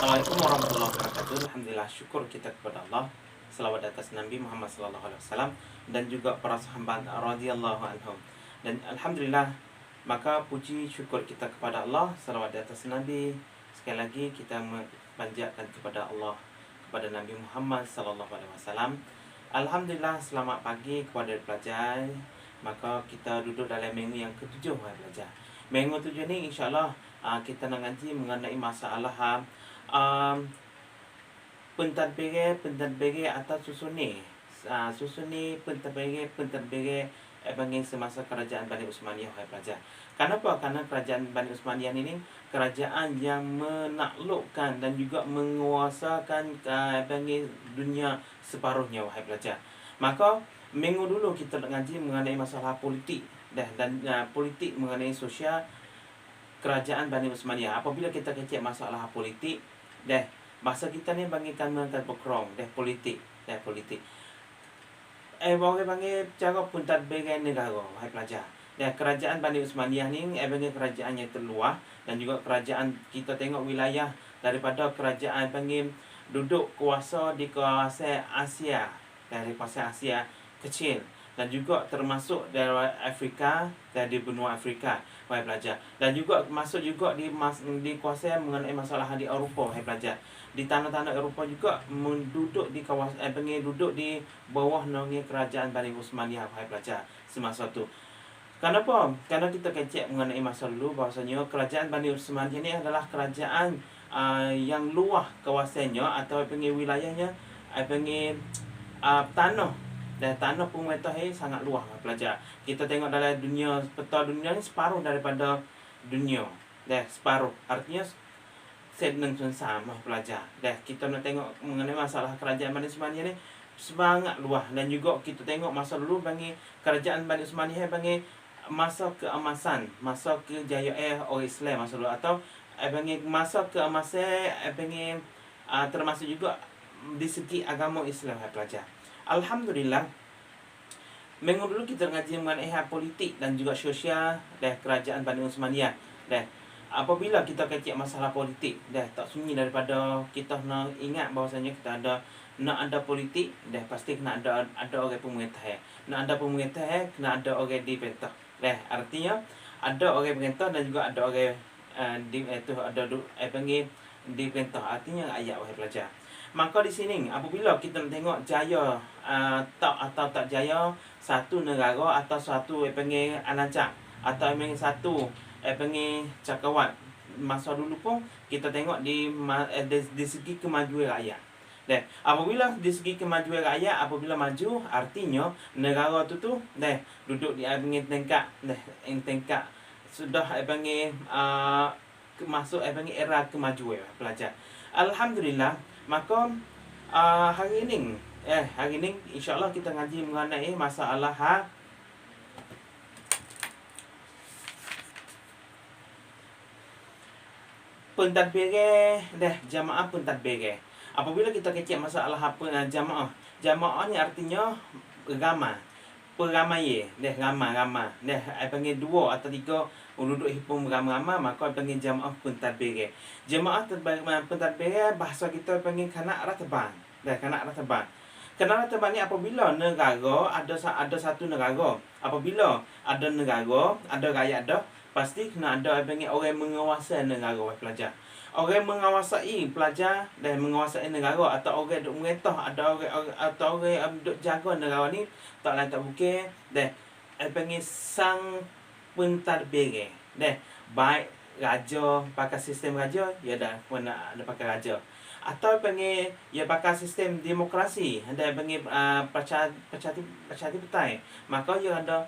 Assalamualaikum warahmatullahi wabarakatuh. Alhamdulillah, syukur kita kepada Allah. Selawat atas Nabi Muhammad sallallahu alaihi wasallam dan juga para sahabat radhiyallahu anhum. Dan alhamdulillah, maka puji syukur kita kepada Allah, selawat atas Nabi. Sekali lagi kita memanjatkan kepada Allah, kepada Nabi Muhammad sallallahu alaihi wasallam. Alhamdulillah, selamat pagi kepada pelajar. Maka kita duduk dalam minggu yang ketujuh, pelajar. Minggu tujuh ni insya-Allah kita nak ngaji mengenai masalah pentadbir atau susuni pentadbir bagi semasa kerajaan Bani Utsmaniyah, pelajar. Kenapa? Karena kerajaan Bani Utsmaniyah ini kerajaan yang menaklukkan dan juga menguasakan bagi dunia separuhnya, wahai pelajar. Maka minggu dulu kita nak ngaji mengenai masalah politik dan politik mengenai sosial kerajaan Bani Utsmaniyah. Apabila kita kecek masalah politik, masa kita ni bagikan berkerong politik. Orang panggil cara pentadbiran negara, wahai pelajar. Kerajaan Bani Utsmaniyah ni bagi kerajaan yang terluar dan juga kerajaan kita tengok wilayah daripada kerajaan panggil duduk kuasa di kawasan Asia, dari kawasan Asia kecil dan juga termasuk dari Afrika, dari benua Afrika, wahai pelajar. Dan juga masuk juga di kuasa mengenai masalah di Eropah, wahai pelajar. Di tanah-tanah Eropah juga menduduk di kawasan duduk di bawah naungan kerajaan Bani Utsmaniyah, wahai pelajar, semasa tu. Kenapa? Karena kita kecek mengenai masa dulu bahasanya kerajaan Bani Utsmaniyah ni adalah kerajaan yang luah kawasannya atau wilayahnya tanah. Dan tanah pemerintah ini sangat luas, pelajar. Kita tengok dalam dunia, peta dunia ni separuh daripada dunia. Separuh. Artinya sedang sama, pelajar. Kita nak tengok mengenai masalah kerajaan Bani Utsmaniyah ni sangat luas. Dan juga kita tengok masa dulu bagi kerajaan Bani Utsmaniyah bagi masa keemasan, masa kejayaan orang Islam masa dulu, atau bagi masa keemasan termasuk juga di segi agama Islam, pelajar. Alhamdulillah, minggu dulu kita ngaji mengenai politik dan juga sosial kerajaan Bani Utsmaniyah. Apabila kita kecek masalah politik, tak sunyi daripada kita nak ingat bahawasanya kita nak ada politik, pasti kena ada orang pemerintah. Nak ada pemerintah, kena ada orang diperintah. Artinya ada orang pemerintah dan juga ada orang diperintah. Artinya ayat, wahai pelajar. Maka di sini apabila kita tengok jaya tak jaya satu negara atau satu anancak atau satu cakrawat masa dulu pun kita tengok di segi kemajuan rakyat. Apabila di segi kemajuan rakyat, apabila maju, artinya negara tu duduk di tingkat sudah masuk era kemajuan, pelajar. Alhamdulillah. Maka hari ini insya-Allah kita ngaji mengenai masalah pentadbir jamaah pentadbir. Apabila kita kecek masalah jamaah ni artinya peramai, ramai. Panggil dua atau tiga duduk himpun ramai-ramai, maka panggil jamaah pentadbir. Jamaah pentadbir bahasa kita panggil kanak ratban. Kanak ratban ni apabila negara ada satu negara. Apabila ada negara, ada rakyat pasti kena ada orang menguasai negara, pelajar. Orang menguasai pelajar dan menguasai negara atau orang duk merintah, atau orang duk jaga negara ni tak lain tak bukan sang pentadbir. Baik raja pakai sistem raja, ya dah ada pakai raja. Atau pakai sistem demokrasi, ada percatipetai. Maka dia ada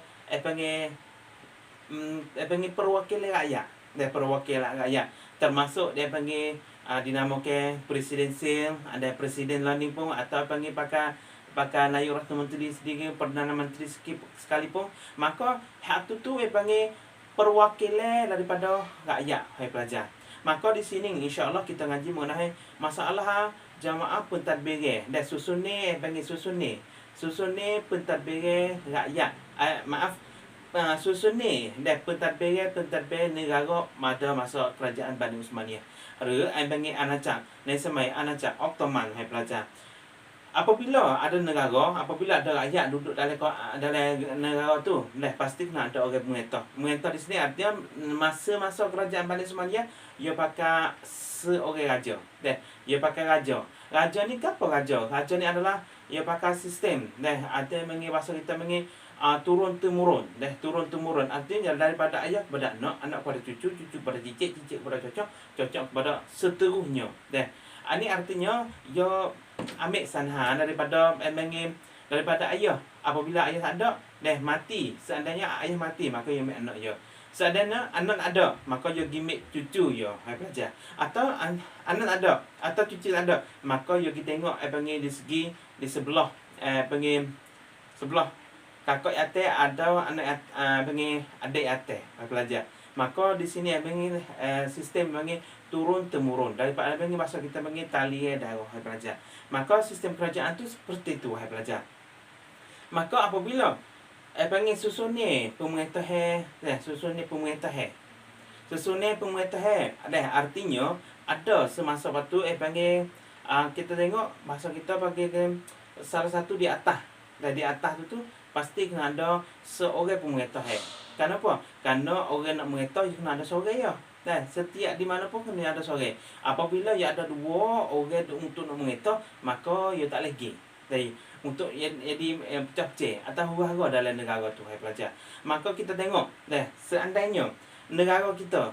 perwakilan rakyat. Perwakilan rakyat. Termasuk dia dinamakan presidensial, ada presiden lain pun, atau pakai Nayib Ratna Menteri sendiri, Perdana Menteri sekalipun. Maka hak tu perwakilan daripada rakyat, hai pelajar. Maka di sini insya-Allah kita ngaji mengenai masalah jamaah pentadbir. Susun ni pentadbir rakyat. susun ni pentadbir negara pada masa kerajaan Bani Uthmaniyah หรือ panggil อาณาจักรในสมัยอาณาจักรออตโตมัน hai pelajar. Apabila ada negara, apabila ada rakyat duduk dalam negara tu, pasti kena ada orang pemerintah. Pemerintah di sini artinya masa kerajaan Bani Uthmaniyah, ia pakai seorang raja. Ia pakai raja. Raja ni apa raja? Raja ni adalah ia pakai sistem. Artinya bahasa kita turun temurun. Turun temurun. Artinya daripada ayah kepada anak kepada cucu, cucu kepada cicit, cicit kepada cocok, cocok kepada seterusnya. Ini artinya ia ambil sanha daripada ayah. Apabila ayah tak ada, mati. Seandainya ayah mati, maka ia ambil anak ia. Seandainya anak ada, maka ia gimik cucu ia. Hai pelajar. Atau anak ada, atau cucu ada, maka ia kita tengok di sebelah sebelah kakak atas ada anak adik atas. Hai pelajar. Maka di sini sistem turun temurun daripada bahasa kita tali darah. Hai pelajar. Maka sistem kerajaan tu seperti itu. Hai pelajar. Maka apabila susun ni pemerintah susun ni pemerintah artinya ada semasa waktu kita tengok bahasa kita bagi salah satu di atas. Dan di atas tu pasti kena ada seorang pemerintah. Kenapa? Karena orang nak merintah kena ada seorang ya. Setiap di mana pun kena ada seorang. Apabila ia ada dua orang untuk nak merintah, maka ia tak lagi. Jadi untuk jadi pecah-pecah atau huru-hara dalam negara tu. Hai pelajar. Maka kita tengok, seandainya negara kita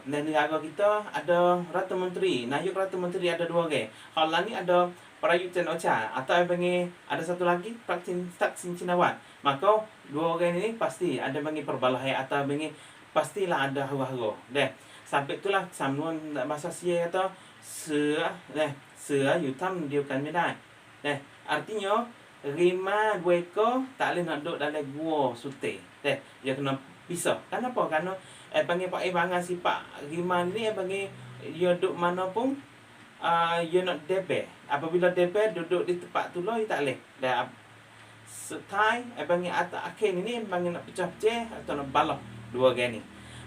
ada Rata Menteri, Nayib Rata Menteri ada dua orang. Hal ni ada Prayut Chan Ocha atau ada satu lagi Thaksin Shinawatra. Maka dua orang ini pasti ada perbalahan atau pastilah ada huru-hara. Sampai itulah sambungan bahasa Sia kata Sia yutam diukan medai. Artinya rima dua ekor tak boleh nak duduk dalam gua sute. Dia kena pisah. Kenapa? Kerana Pak Ibangan sifat rima ni dia duduk mana pun dia nak depe. Apabila depe duduk di tempat tu lah, dia tak boleh. Setai atas akhir ni nak pecah-pecah atau nak balok dua orang ni.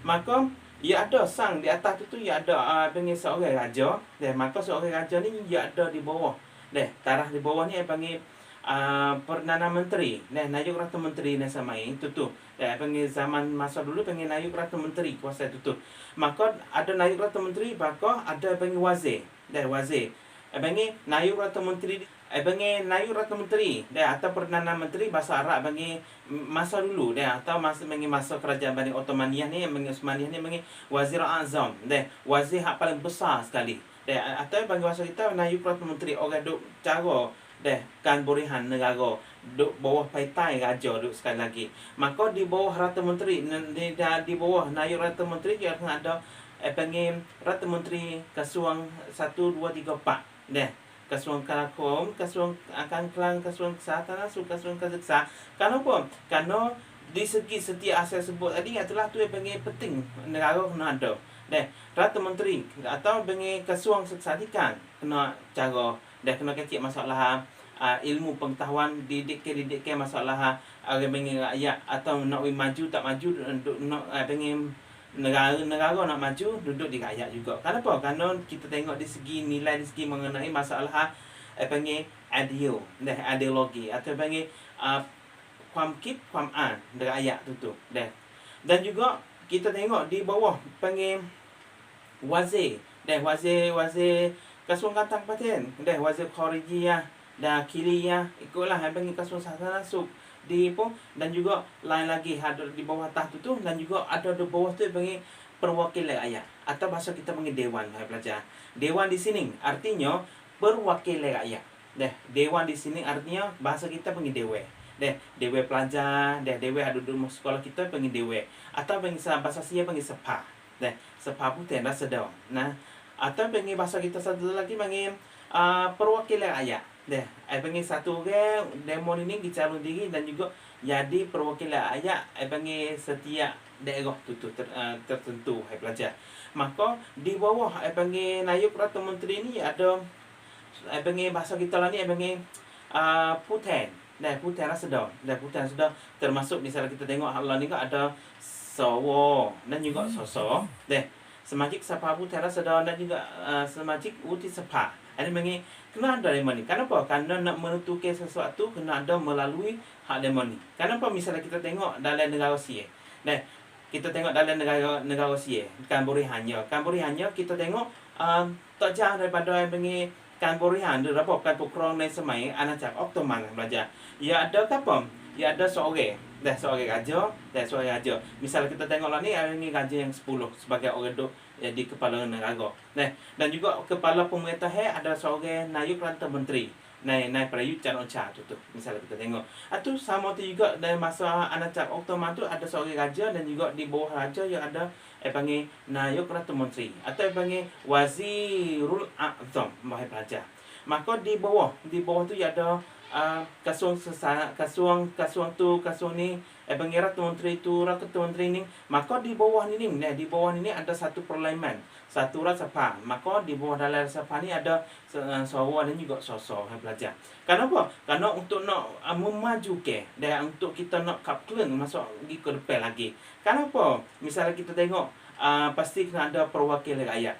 Maka ia ada sang di atas tu ia ada seorang raja. Maka seorang raja ni ia ada di bawah. Taraf di bawah ni Perdana Menteri. Nayib Rata Menteri ni sama itu tu. Zaman masa dulu Nayib Rata Menteri kuasa itu tu. Maka ada Nayib Rata Menteri, maka ada wazir. Wazir. Nayib Rata Menteri Nayib Rata Menteri atau Perdana Menteri bahasa Arab masa dulu atau masa kerajaan Bani Uthmaniyah ni Uthmaniyah ni Wazir Azam wazir hak paling besar sekali atau bahasa kita Nayib Rata Menteri orang duk cara kan burihan negara duk bawah paitai raja duk sekali lagi. Maka di bawah Rata Menteri di bawah Nayib Rata Menteri dia akan ada Rata Menteri Kasuang 1 2 3 4 Kasuang Kalakom, Kasuang Akan Kelang, Kasuang Kesehatan, Kasuang Keseksa. Kenapa? Kerana di segi setiap asal sebut tadi itulah tu yang penting negara kena ada. Rata Menteri atau Kasuang Keseksa kena cara kena kecil masalah ilmu pengetahuan didik masalah rakyat atau nak maju tak maju nak negara nak maju duduk di rakyat juga. Kenapa? Kerana kita tengok di segi nilai, di segi mengenai masalah ideologi atau kuam kip kuam an dari rakyat tu. Dan juga kita tengok di bawah wazir Kasuang Kantang Paten, wazir Kharijiyah dan Kiliyah ikutlah Kasuang Sahana Suk di pun dan juga lain lagi ada di bawah atas tu dan juga ada di bawah tu perwakilan rakyat atau bahasa kita dewan. Hai pelajar. Dewan di sini artinya perwakilan rakyat. Dewan di sini artinya bahasa kita dewan. Dewan pelajar, dewan ada di sekolah kita dewan atau bahasa Sia sepa. Sepa putih dah sedang. Atau bahasa kita satu lagi perwakilan rakyat. Satu orang demo ini dicalon diri dan juga jadi perwakilan rakyat setiap daerah tertentu. Hai pelajar. Maka di bawah Nayib Rata Menteri ni ada bahasa kita lah ni putan. dah putera sedar. Dah putera sedar termasuk misalnya kita tengok Allah ni kan ada sawo dan juga soso. Dah semajik sapa putera sedar dan juga semajik uti sepa. Ada mengi kena ada lemon ni. Kenapa? Karena nak menentukan sesuatu kena ada melalui hak lemon ni. Kenapa misalnya kita tengok dalam negara Sia. Dah kita tengok dalam negara Sia, Kamborianya kita tengok tak jauh daripada mengi Kamborian dia rabok kan pukrong dan semai anak cak Ottoman belajar. Ya ada apa? Ya ada seorang raja. Misalnya kita tengok lah ni raja yang 10 sebagai orang duk di kepala negara. Dan juga kepala pemerintah ada seorang Nayib Rantai Menteri. Nai Prayut Chan-o-cha tu. Misalnya kita tengok. Itu sama tu juga dalam masa anak cak Ottoman tu ada seorang raja dan juga di bawah raja yang ada panggil Nayib Rantai Menteri atau panggil Wazirul A'zam bahasa pelajar. Maka di bawah tu ada kasuang ni panggil Ratu Menteri ni. Maka di bawah ni ada satu parlimen, satu rasa. Maka di bawah dalam rasa ni ada sawa dan juga sosok pelajar. Kenapa? Karena untuk nak memajukan dan untuk kita nak kaplan masuk ke depan lagi. Kenapa? Misalnya kita tengok pasti kena ada perwakilan rakyat.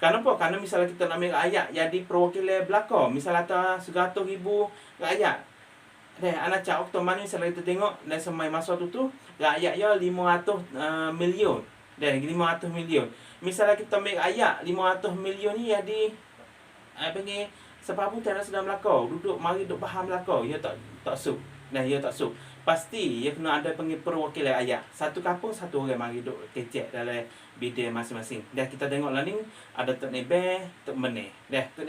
Kenapa? Karena misalnya kita nak ambil rakyat jadi perwakilan belaka. Misalnya ada 100,000 rakyat. Anak cak Ottoman ni misalnya kita tengok dan semai masa tu rakyat ya 500 million. 500 million. Misalnya kita ambil rakyat 500 million ni jadi panggil sebab pun sedang belaka. Mari duduk faham belaka. Ya tak suk. Ya tak suk. Pasti ia kena ada panggil perwakilan rakyat. Satu kampung satu orang mari duk kecek dalam bidang masing-masing. Dah kita tengok lah ni ada Tok Nebe, Tok Meneh. Tok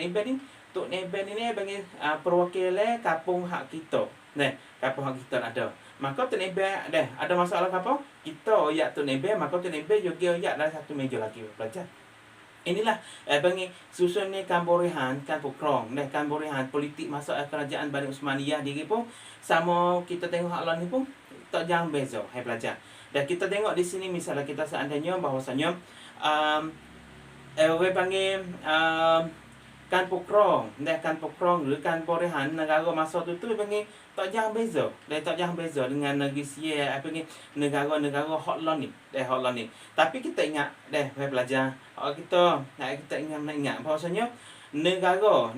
Nebe ni panggil perwakilan kampung hak kita. Kampung hak kita ada. Maka Tok Nebe ada masalah apa? Kita ya Tok Nebe, maka Tok Nebe juga ya dalam satu meja lagi belajar. Inilah panggil susun ni Kamborian kan pukrong. Kamborian politik masa kerajaan Bani Uthmaniyah diri pun sama kita tengok hak lain ni pun tak jauh beza pelajar. Dan kita tengok di sini misalnya kita seandainya bahawasanya orang panggil kan pukrong, kan pukrongหรือ Kamborian negara masa tu panggil tak jauh beza. Tak jauh beza dengan negeri Sia panggil negara-negara hak lain ni. Tapi kita ingat pelajar kita ingat bahawasanya negara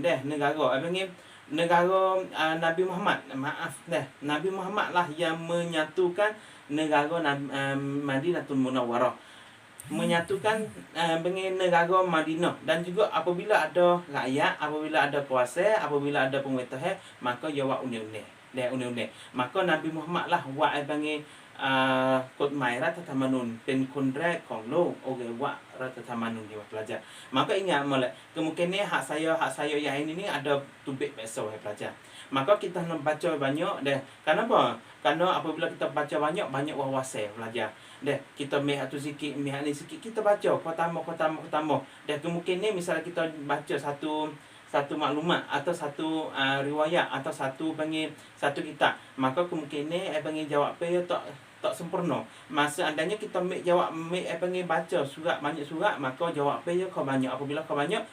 panggil negara Nabi Muhammad. Nabi Muhammad lah yang menyatukan negara Madinatul Munawwarah, menyatukan negara Madinah. Dan juga apabila ada rakyat, apabila ada kuasa, apabila ada pemerintah, maka ia buat undang-undang. Maka Nabi Muhammad lah buat panggil กฎหมายรัฐธรรมนูญเป็นคนแรกของโลกโอเควะรัฐธรรมนูญdia pelajar. Maka ingat molek kemungkinan hak saya yang ini ada tubik besar pelajar. Maka kita nak baca banyak dah. Kenapa? Karena apabila kita baca banyak wawasan pelajar. Dah kita meh atau sikit, meh ni sikit kita baca kau tambah. Dah kemungkinan misalnya kita baca satu maklumat atau satu riwayat atau satu kitab, maka kemungkinan jawab tak sempurna. Masa andainya kita baca banyak surat, maka jawab kau banyak. Apabila kau banyak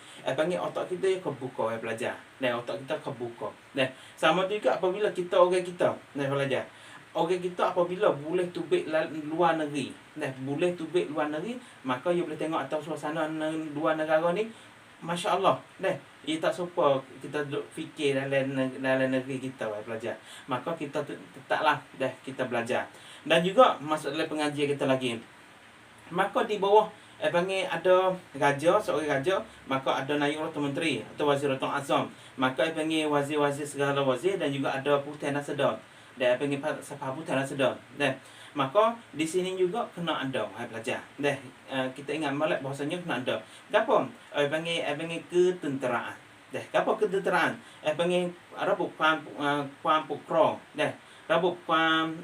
otak kita kebuka pelajar. Otak kita kebuka. Sama juga apabila kita pelajar. Orang kita apabila boleh tubik luar negeri, maka ia boleh tengok atau suasana luar negara ni, Masya Allah. Ia tak serupa kita duduk fikir dalam negeri kita pelajar. Maka kita tetaplah kita belajar. Dan juga masuk dalam pengajian kita lagi. Maka di bawah ada raja, seorang raja, maka ada Nayib Rantai Menteri atau Wazir Rantai Azam. Maka wazir-wazir segala wazir dan juga ada Putera Sedar. Dan Putera Sedar. Maka di sini juga kena ada pelajar. Kita ingat balik bahasanya kena ada. Apa? Panggil ketenteraan. Apa ketenteraan? Panggil rabuk kuam pukrong. Rabuk kuam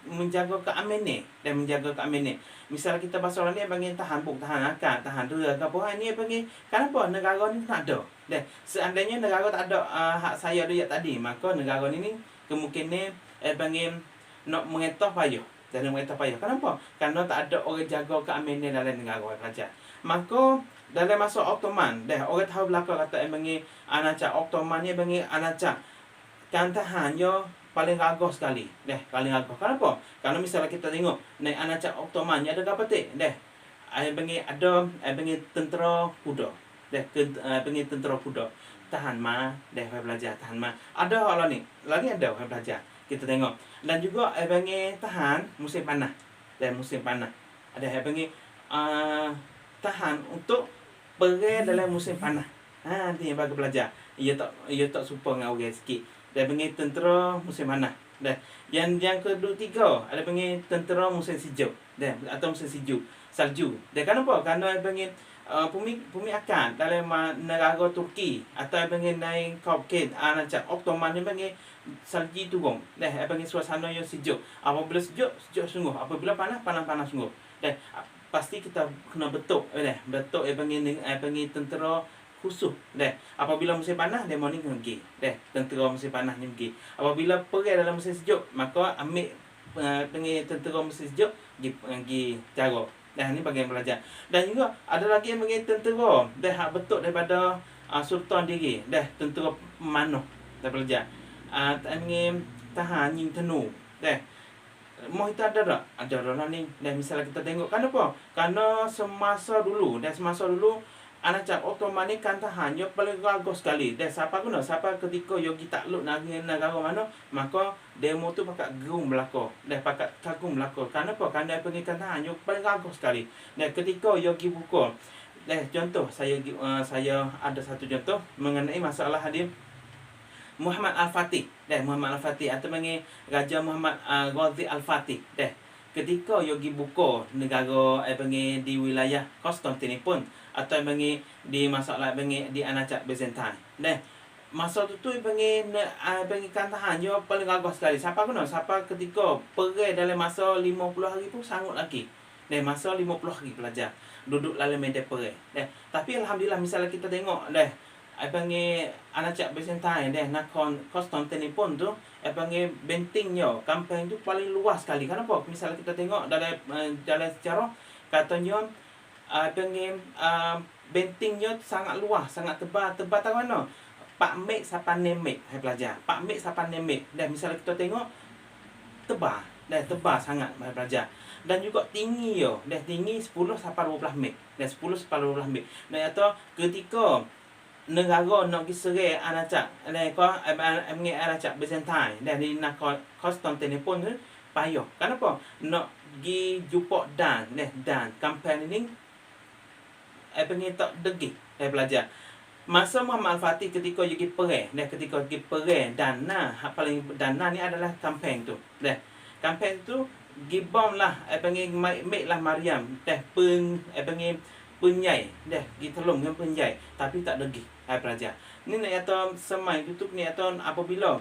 menjaga keamanan dan menjaga keamanan. Misal kita bahasa orang ni panggil tahan akal, tahan dua ke apa ni panggil. Kenapa negara ni tak ada? Seandainya negara tak ada hak saya dia tadi, maka negara ni kemungkinan panggil nak mengetah payah. Kenapa? Kerana tak ada orang jaga keamanan dalam negara pelajar. Maka dalam masa Ottoman, orang tahu belakang kata panggil anak Ottoman ni panggil anak kantahannya paling gagah sekali. Paling gagah. Kenapa? Kalau misalnya kita tengok naik Anacak Ottoman ada apa tik? Ada tentera kuda. Tentera kuda. Tahan ma, belajar tahan ma. Ada orang ni, lagi ada belajar. Kita tengok. Dan juga tahan musim panah. Musim panah. Ada tahan untuk pergi dalam musim panah. Nanti yang bagi belajar. Ia tak suka dengan orang sikit. Dia panggil tentera musim panah. Yang kedua, ada panggil tentera musim sejuk. Atau musim sejuk. Salju. Kenapa? Kerana dia panggil bumi akan dalam negara Turki atau panggil naik Kaukasus Anacak Ottoman ni panggil salji turun. Panggil suasana yang sejuk. Apabila sejuk sungguh. Apabila panas sungguh. Pasti kita kena betuk. Betuk panggil tentera khusus. Apabila musim panas dia mau ni pergi. Tentera musim panas ni pergi. Apabila pergi dalam musim sejuk, maka ambil panggil tentera musim sejuk pergi jaga. Ni bagian belajar. Dan juga ada lagi yang panggil tentera hak betul daripada sultan diri. Tentera pemanah. Belajar. Panggil tahan nying tenu. Mau kita ada tak? Ada orang ni. Misalnya kita tengok. Kenapa? Kerana semasa dulu Anacak Ottoman ni kantahan dia paling gagah sekali. Siapa ketika yogi takluk negara mana, maka demo tu pakat gerung belaka. Pakat kagum belaka. Kenapa? Kerana pergi kantahan dia paling gagah sekali. Ketika yogi buka. Contoh saya ada satu contoh mengenai masalah hadir Muhammad Al-Fatih. Muhammad Al-Fatih atau panggil Raja Muhammad Ghazi Al-Fatih. Ketika yogi buka negara panggil di wilayah Konstantinopel atau panggil di masalah panggil di Anacak Byzantine. Masa tu panggil kantahan dia paling gagah sekali. Siapa ketika pergi dalam masa 50 hari tu sangat lagi. Masa 50 hari pelajar duduk dalam medan pergi. Tapi alhamdulillah misalnya kita tengok panggil Anacak Byzantine nak Konstantinopel tu panggil bentengnya kampung tu paling luas sekali. Kenapa? Misalnya kita tengok dalam sejarah katanya panggil bentengnya sangat luas, sangat tebal tahu mana? 4 meter sampai 6 meter pelajar. 4 meter sampai 6 meter. Misalnya kita tengok tebal, tebal sangat pelajar. Dan juga tinggi tinggi 10 sampai 12 meter. 10 sampai 12 meter. Atau ketika negara nak pergi serang Anacak Anacak Byzantine di Konstantinopel tu payah. Kenapa? Nak pergi jumpa dan kampung ini panggil tak degil belajar. Masa Muhammad Al-Fatih ketika pergi perang Dana, paling Dana ni adalah kampung tu. Kampung tu gibom lah panggil mek lah Maryam panggil penyai ditolong dengan penyai tapi tak degil belajar. Ni nak kata semai tutup ni atau apabila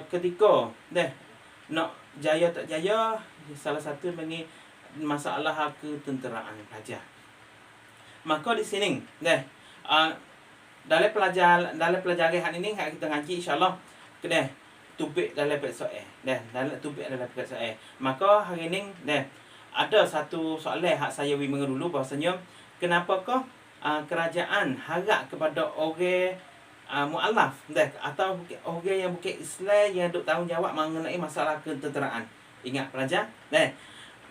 ketika nak jaya tak jaya, salah satu panggil masalah ketenteraan pelajar. Maka di sini dalam pelajaran hari ini kita ngaji insya-Allah tubik dalam soal. Dalam tubik dalam soal. Maka hari ini ada satu soalan hak saya mengenulu bahasanya kenapakah kerajaan harap kepada orang mualaf atau orang yang bukan Islam yang duk tanggungjawab mengenai masalah ketenteraan. Ingat pelajar?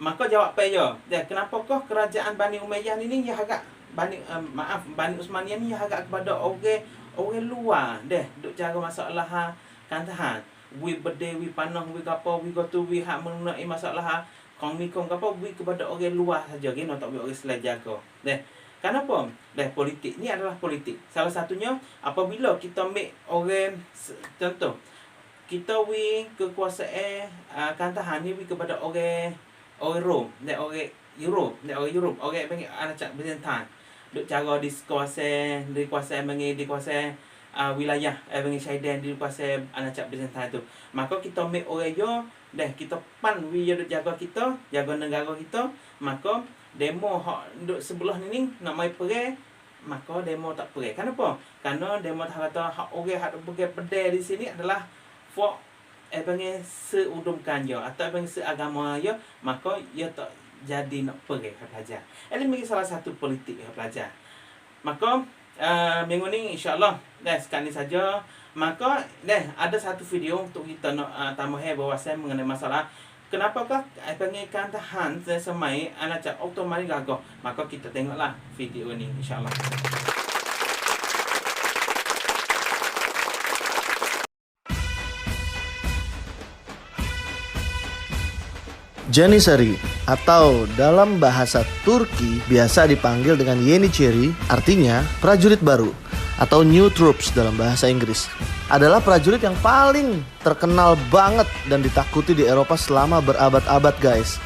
Maka jawab saya, kenapakah kerajaan Bani Umayyah ini dia harap Bani Utsmaniyah ni harap kepada orang luar duk jaga masalah kantahan. Wi berde, wi panah, wi gapo, wi gotu, wi hak mengenai masalah kong gapo, wi kepada orang luar saja. Gino tak orang Islam jaga. Kenapa? Politik ni adalah politik. Salah satunya apabila kita ambil orang contoh kita wi kekuasaan kantahan ni wi kepada orang Rom, orang Europe, orang panggil Anacak Byzantine. Duk cara dikuasai wilayah panggil Syaidan dikuasai Anacak Byzantine tu. Maka kita ambil orang yo kita pan wi duk jaga kita, jaga negara kita, maka demo hak duk sebelah ni nak mai perang, maka demo tak perang. Kenapa? Kerana demo tak kata hak orang hak pergi pedai di sini adalah for panggil seudumkan dia atau panggil seagama dia, maka ia tak jadi nak pergi pelajar. Ini bagi salah satu politik pelajar. Maka minggu ni insya-Allah sekarang ni saja Maka ada satu video untuk kita nak tambahkan bahawasan mengenai masalah kenapakah pengaikan tahan semai anak cak otomatis gagah. Maka kita tengoklah video ini insya-Allah. Janissary atau dalam bahasa Turki biasa dipanggil dengan Yeniçeri, artinya prajurit baru atau new troops dalam bahasa Inggris, adalah prajurit yang paling terkenal banget dan ditakuti di Eropa selama berabad-abad guys.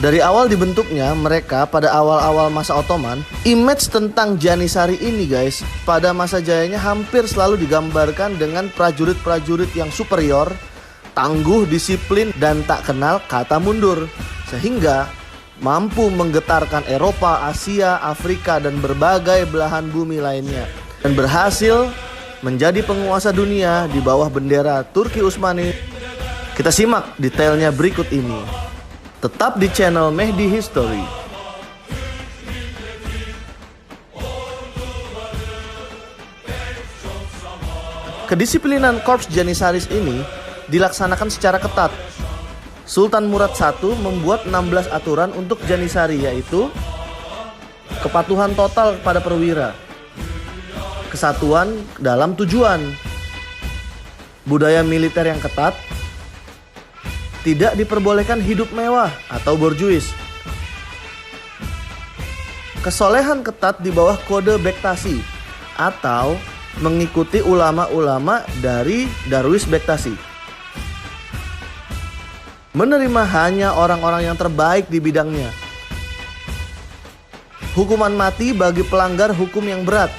Dari awal dibentuknya mereka pada awal-awal masa Ottoman, image tentang Janissary ini guys pada masa jayanya hampir selalu digambarkan dengan prajurit-prajurit yang superior, tangguh, disiplin, dan tak kenal kata mundur, sehingga mampu menggetarkan Eropa, Asia, Afrika, dan berbagai belahan bumi lainnya, dan berhasil menjadi penguasa dunia di bawah bendera Turki Utsmani. Kita simak detailnya berikut ini. Tetap di channel Mehdi History. Kedisiplinan Korps Janissaries ini dilaksanakan secara ketat. Sultan Murad I membuat 16 aturan untuk Janissary, yaitu kepatuhan total kepada perwira, kesatuan dalam tujuan, budaya militer yang ketat, tidak diperbolehkan hidup mewah atau borjuis, kesolehan ketat di bawah kode Bektasi atau mengikuti ulama-ulama dari Darwis Bektasi, menerima hanya orang-orang yang terbaik di bidangnya, hukuman mati bagi pelanggar hukum yang berat,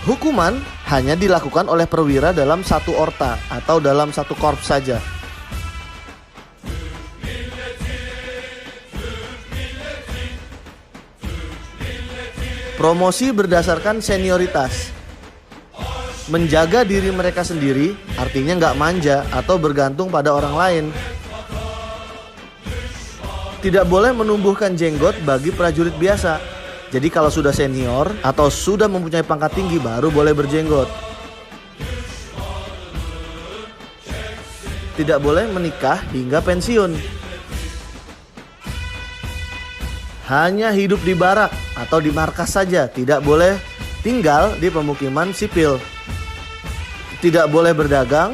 hukuman hanya dilakukan oleh perwira dalam satu orta atau dalam satu korps saja. Promosi berdasarkan senioritas. Menjaga diri mereka sendiri, artinya nggak manja atau bergantung pada orang lain. Tidak boleh menumbuhkan jenggot bagi prajurit biasa. Jadi kalau sudah senior atau sudah mempunyai pangkat tinggi baru boleh berjenggot. Tidak boleh menikah hingga pensiun. Hanya hidup di barak atau di markas saja, tidak boleh tinggal di pemukiman sipil. Tidak boleh berdagang,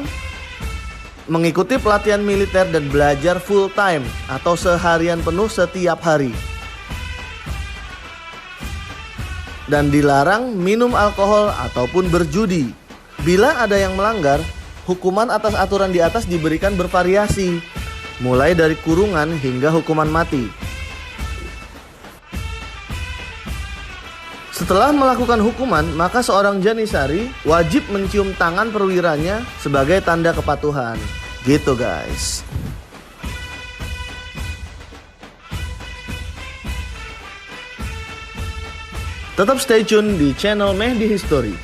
mengikuti pelatihan militer dan belajar full time atau seharian penuh setiap hari. Dan dilarang minum alkohol ataupun berjudi. Bila ada yang melanggar, hukuman atas aturan di atas diberikan bervariasi, mulai dari kurungan hingga hukuman mati. Setelah melakukan hukuman, maka seorang Janissary wajib mencium tangan perwiranya sebagai tanda kepatuhan. Gitu guys. Tetap stay tune di channel Mehdi History.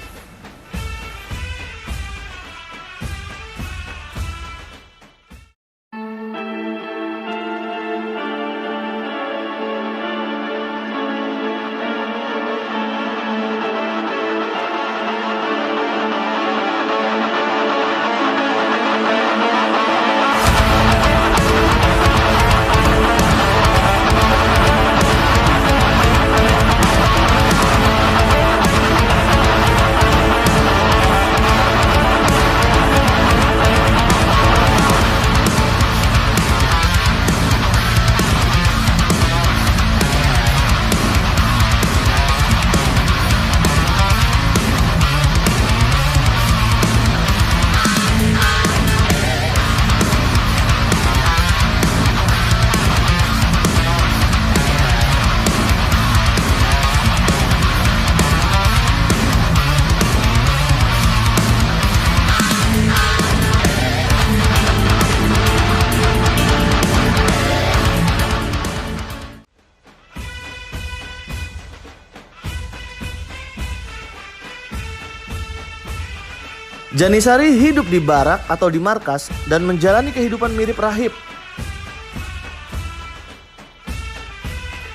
Janissary hidup di barak atau di markas dan menjalani kehidupan mirip rahib.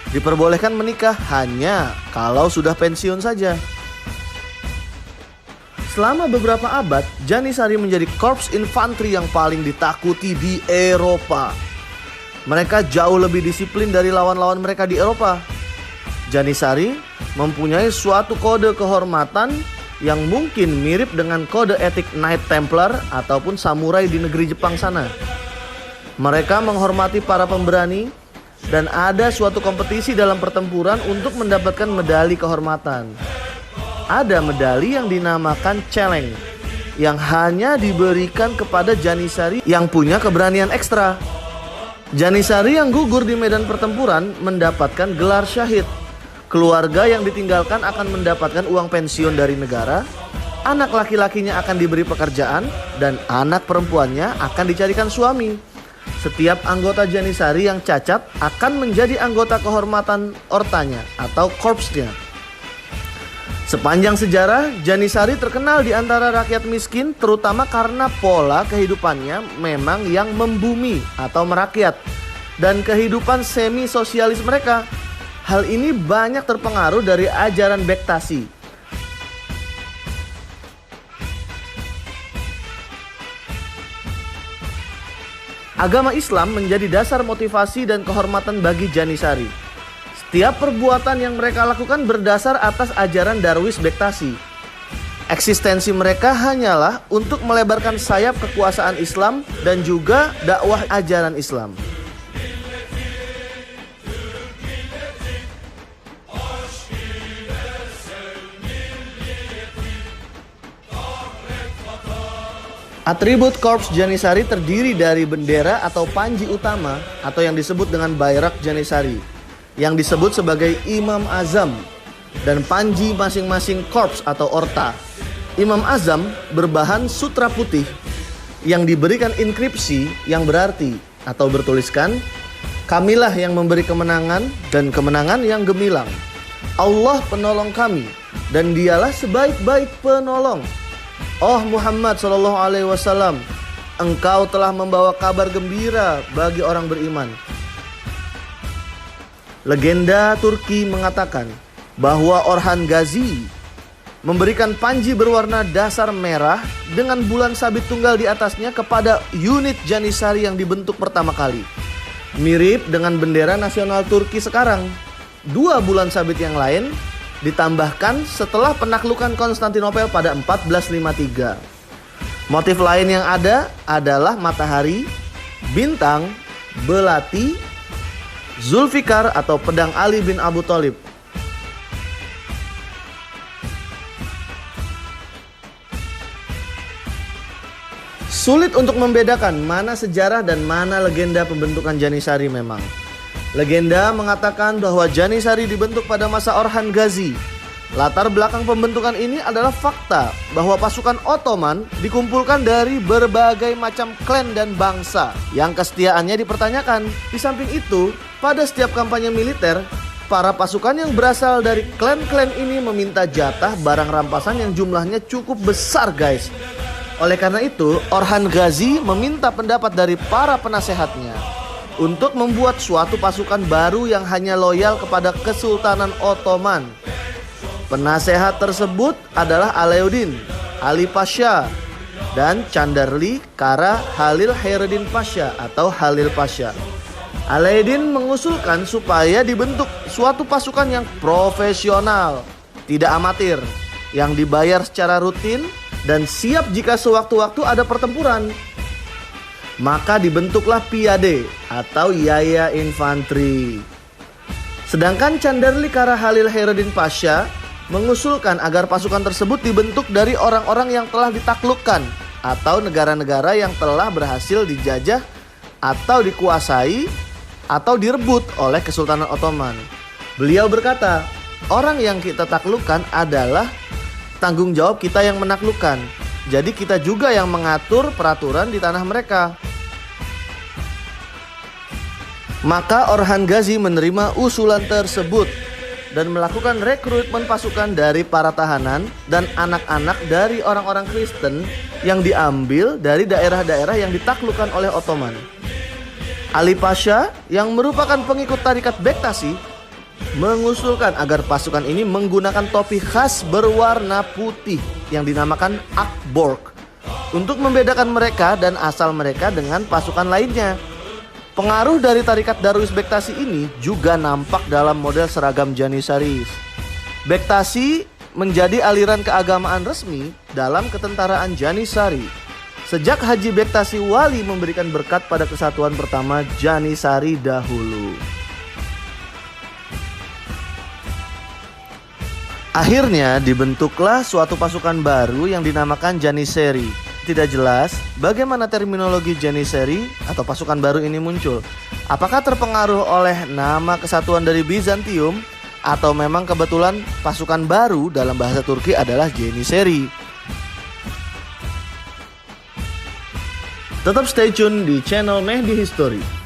diperbolehkan menikah hanya kalau sudah pensiun saja. Selama beberapa abad, Janissary menjadi korps infanteri yang paling ditakuti di Eropa. Mereka jauh lebih disiplin dari lawan-lawan mereka di Eropa. Janissary mempunyai suatu kode kehormatan yang mungkin mirip dengan kode etik Knight Templar ataupun samurai di negeri Jepang sana. Mereka menghormati para pemberani dan ada suatu kompetisi dalam pertempuran untuk mendapatkan medali kehormatan. Ada medali yang dinamakan celeng yang hanya diberikan kepada Janissary yang punya keberanian ekstra. Janissary yang gugur di medan pertempuran mendapatkan gelar syahid. Keluarga yang ditinggalkan akan mendapatkan uang pensiun dari negara. Anak laki-lakinya akan diberi pekerjaan dan anak perempuannya akan dicarikan suami. Setiap anggota Janissary yang cacat akan menjadi anggota kehormatan ortanya atau korpsnya. Sepanjang sejarah, Janissary terkenal di antara rakyat miskin terutama karena pola kehidupannya memang yang membumi atau merakyat dan kehidupan semi-sosialis mereka. Hal ini banyak terpengaruh dari ajaran Bektashi. Agama Islam menjadi dasar motivasi dan kehormatan bagi Janissary. Setiap perbuatan yang mereka lakukan berdasar atas ajaran Darwish Bektashi. Eksistensi mereka hanyalah untuk melebarkan sayap kekuasaan Islam dan juga dakwah ajaran Islam. Atribut Korps Janissary terdiri dari bendera atau panji utama atau yang disebut dengan Bayrak Janissary, yang disebut sebagai Imam Azam, dan panji masing-masing korps atau orta. Imam Azam berbahan sutra putih yang diberikan inskripsi yang berarti atau bertuliskan, "Kamilah yang memberi kemenangan dan kemenangan yang gemilang. Allah penolong kami dan dialah sebaik-baik penolong. Oh Muhammad sallallahu alaihi wasallam, engkau telah membawa kabar gembira bagi orang beriman." Legenda Turki mengatakan bahwa Orhan Gazi memberikan panji berwarna dasar merah dengan bulan sabit tunggal di atasnya kepada unit Janissary yang dibentuk pertama kali. Mirip dengan bendera nasional Turki sekarang. 2 bulan sabit yang lain ditambahkan setelah penaklukan Konstantinopel pada 1453. Motif lain yang ada adalah matahari, bintang, belati, Zulfikar atau pedang Ali bin Abu Thalib. Sulit untuk membedakan mana sejarah dan mana legenda pembentukan Janissary memang. Legenda mengatakan bahwa Janissary dibentuk pada masa Orhan Gazi. Latar belakang pembentukan ini adalah fakta bahwa pasukan Ottoman dikumpulkan dari berbagai macam klan dan bangsa yang kesetiaannya dipertanyakan. Di samping itu, pada setiap kampanye militer, para pasukan yang berasal dari klan-klan ini meminta jatah barang rampasan yang jumlahnya cukup besar, guys. Oleh karena itu, Orhan Gazi meminta pendapat dari para penasehatnya untuk membuat suatu pasukan baru yang hanya loyal kepada Kesultanan Ottoman. Penasehat tersebut adalah Alauddin Ali Pasha dan Chandarli Kara Halil Khaireddin Pasha atau Halil Pasha. Alauddin mengusulkan supaya dibentuk suatu pasukan yang profesional, tidak amatir, yang dibayar secara rutin dan siap jika sewaktu-waktu ada pertempuran. Maka dibentuklah Piade atau Yaya Infanteri. Sedangkan Chandarli Kara Halil Khaireddin Pasha mengusulkan agar pasukan tersebut dibentuk dari orang-orang yang telah ditaklukkan atau negara-negara yang telah berhasil dijajah atau dikuasai atau direbut oleh Kesultanan Ottoman. Beliau berkata, orang yang kita taklukkan adalah tanggung jawab kita yang menaklukkan. Jadi kita juga yang mengatur peraturan di tanah mereka. Maka Orhan Gazi menerima usulan tersebut dan melakukan rekrutmen pasukan dari para tahanan dan anak-anak dari orang-orang Kristen yang diambil dari daerah-daerah yang ditaklukkan oleh Ottoman. Ali Pasha yang merupakan pengikut tarikat Bektashi mengusulkan agar pasukan ini menggunakan topi khas berwarna putih yang dinamakan Akborg untuk membedakan mereka dan asal mereka dengan pasukan lainnya. Pengaruh dari tarikat Darwis Bektashi ini juga nampak dalam model seragam Janissaries. Bektashi menjadi aliran keagamaan resmi dalam ketentaraan Janissary. Sejak Haji Bektashi Wali memberikan berkat pada kesatuan pertama Janissary dahulu. Akhirnya dibentuklah suatu pasukan baru yang dinamakan Janissary. Tidak jelas bagaimana terminologi Janissary atau pasukan baru ini muncul. Apakah terpengaruh oleh nama kesatuan dari Bizantium atau memang kebetulan pasukan baru dalam bahasa Turki adalah Janissary? Tetap stay tune di channel Mehdi History.